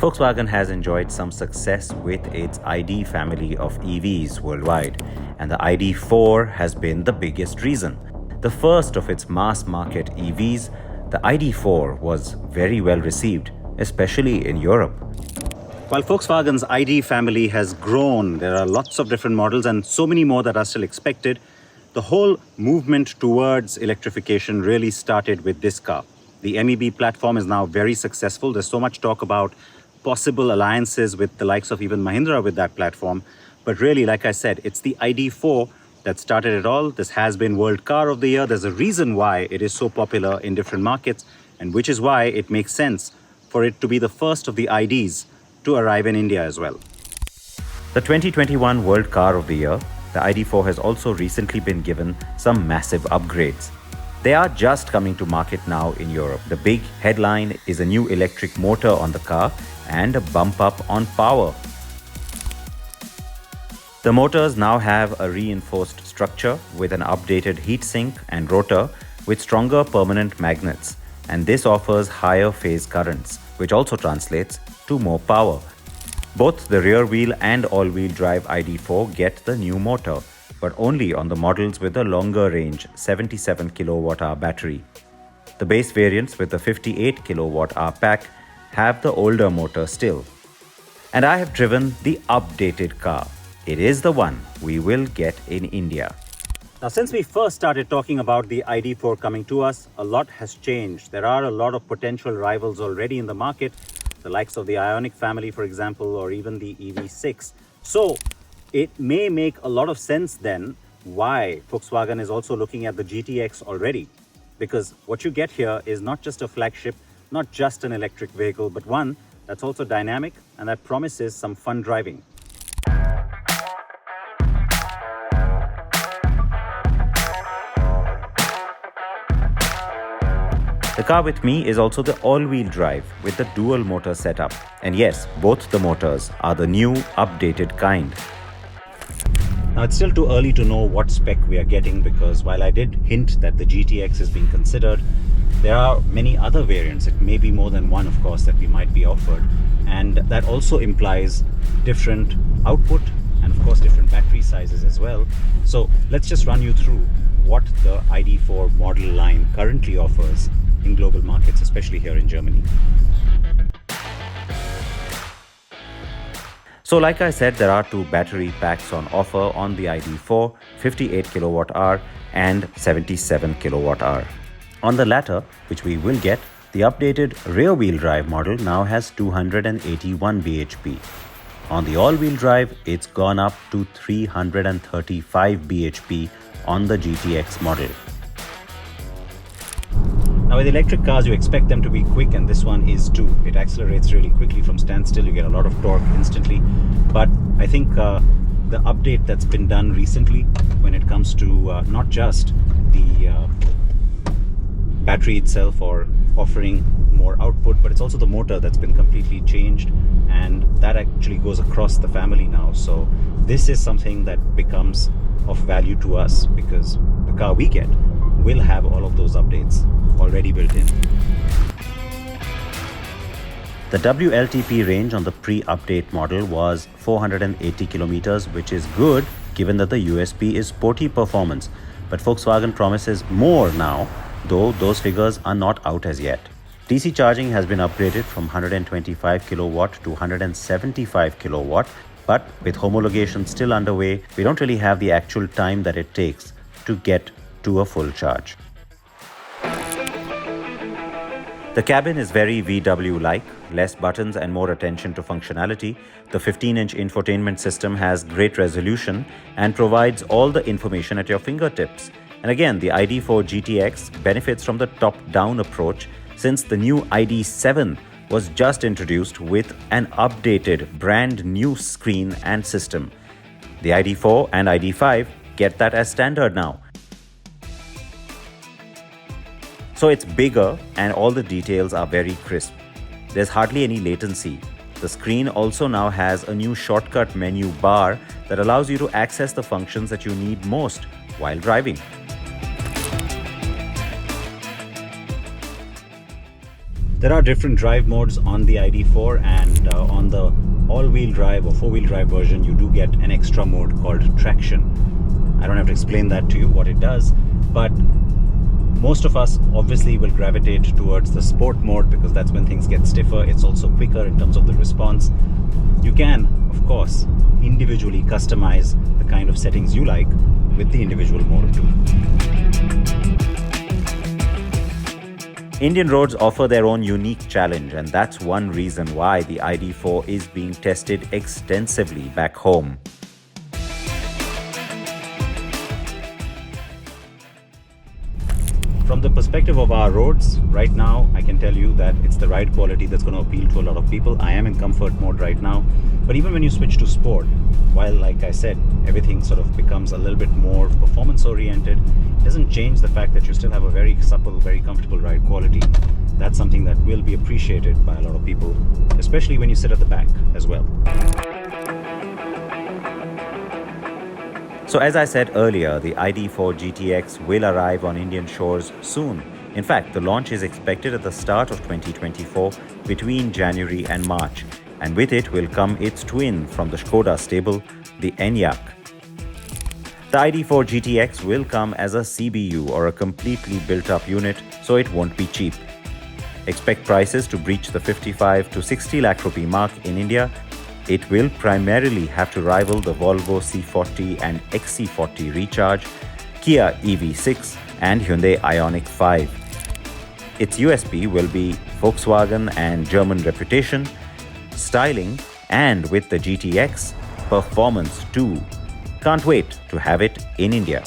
Volkswagen has enjoyed some success with its ID family of EVs worldwide, and the ID.4 has been the biggest reason. The first of its mass market EVs, the ID.4 was very well received, especially in Europe. While Volkswagen's ID family has grown, there are lots of different models and so many more that are still expected. The whole movement towards electrification really started with this car. The MEB platform is now very successful. There's so much talk about possible alliances with the likes of even Mahindra with that platform. But really, like I said, it's the ID.4 that started it all. This has been World Car of the Year. There's a reason why it is so popular in different markets, and which is why it makes sense for it to be the first of the IDs to arrive in India as well. The 2021 World Car of the Year, the ID.4 has also recently been given some massive upgrades. They are just coming to market now in Europe. The big headline is a new electric motor on the car and a bump up on power. The motors now have a reinforced structure with an updated heatsink and rotor with stronger permanent magnets, and this offers higher phase currents, which also translates to more power. Both the rear wheel and all-wheel drive ID.4 get the new motor, but only on the models with a longer range 77 kWh battery. The base variants with the 58 kWh pack have the older motor still. And I have driven the updated car. It is the one we will get in India. Now, since we first started talking about the ID.4 coming to us, a lot has changed. There are a lot of potential rivals already in the market, the likes of the Ioniq family, for example, or even the EV6. So it may make a lot of sense then why Volkswagen is also looking at the GTX already. Because what you get here is not just a flagship, not just an electric vehicle, but one that's also dynamic and that promises some fun driving. The car with me is also the all-wheel drive with the dual motor setup. And yes, both the motors are the new updated kind. Now, it's still too early to know what spec we are getting, because while I did hint that the GTX is being considered, there are many other variants. It may be more than one, of course, that we might be offered. And that also implies different output and, of course, different battery sizes as well. So let's just run you through what the ID.4 model line currently offers in global markets, especially here in Germany. So like I said, there are two battery packs on offer on the ID.4, 58 kWh and 77 kWh. On the latter, which we will get, the updated rear-wheel drive model now has 281 bhp. On the all-wheel drive, it's gone up to 335 bhp on the GTX model. Now, with electric cars, you expect them to be quick, and this one is too. It accelerates really quickly from standstill. You get a lot of torque instantly. But I think the update that's been done recently when it comes to not just the battery itself or offering more output, but it's also the motor that's been completely changed, and that actually goes across the family now. So this is something that becomes of value to us, because the car we get will have all of those updates already built in. The WLTP range on the pre-update model was 480 kilometers, which is good given that the USP is sporty performance. But Volkswagen promises more now, though those figures are not out as yet. DC charging has been upgraded from 125 kilowatt to 175 kilowatt, but with homologation still underway, we don't really have the actual time that it takes to get to a full charge. The cabin is very VW-like, less buttons and more attention to functionality. The 15-inch infotainment system has great resolution and provides all the information at your fingertips. And again, the ID.4 GTX benefits from the top-down approach, since the new ID.7 was just introduced with an updated, brand new screen and system. The ID.4 and ID.5 get that as standard now. So it's bigger and all the details are very crisp. There's hardly any latency. The screen also now has a new shortcut menu bar that allows you to access the functions that you need most while driving. There are different drive modes on the ID.4, and on the all-wheel drive or four-wheel drive version, you do get an extra mode called traction. I don't have to explain that to you, what it does, but most of us obviously will gravitate towards the sport mode because that's when things get stiffer. It's also quicker in terms of the response. You can, of course, individually customize the kind of settings you like with the individual mode too. Indian roads offer their own unique challenge, and that's one reason why the ID.4 is being tested extensively back home. From the perspective of our roads, right now, I can tell you that it's the ride quality that's going to appeal to a lot of people. I am in comfort mode right now, but even when you switch to sport, while, like I said, everything sort of becomes a little bit more performance-oriented, it doesn't change the fact that you still have a very supple, very comfortable ride quality. That's something that will be appreciated by a lot of people, especially when you sit at the back as well. So as I said earlier, the ID.4 GTX will arrive on Indian shores soon. In fact, the launch is expected at the start of 2024, between January and March. And with it will come its twin from the Škoda stable, the Enyaq. The ID.4 GTX will come as a CBU or a completely built-up unit, so it won't be cheap. Expect prices to breach the 55 to 60 lakh rupee mark in India. It will primarily have to rival the Volvo C40 and XC40 Recharge, Kia EV6 and Hyundai Ioniq 5. Its USP will be Volkswagen and German reputation, styling, and with the GTX, performance too. Can't wait to have it in India.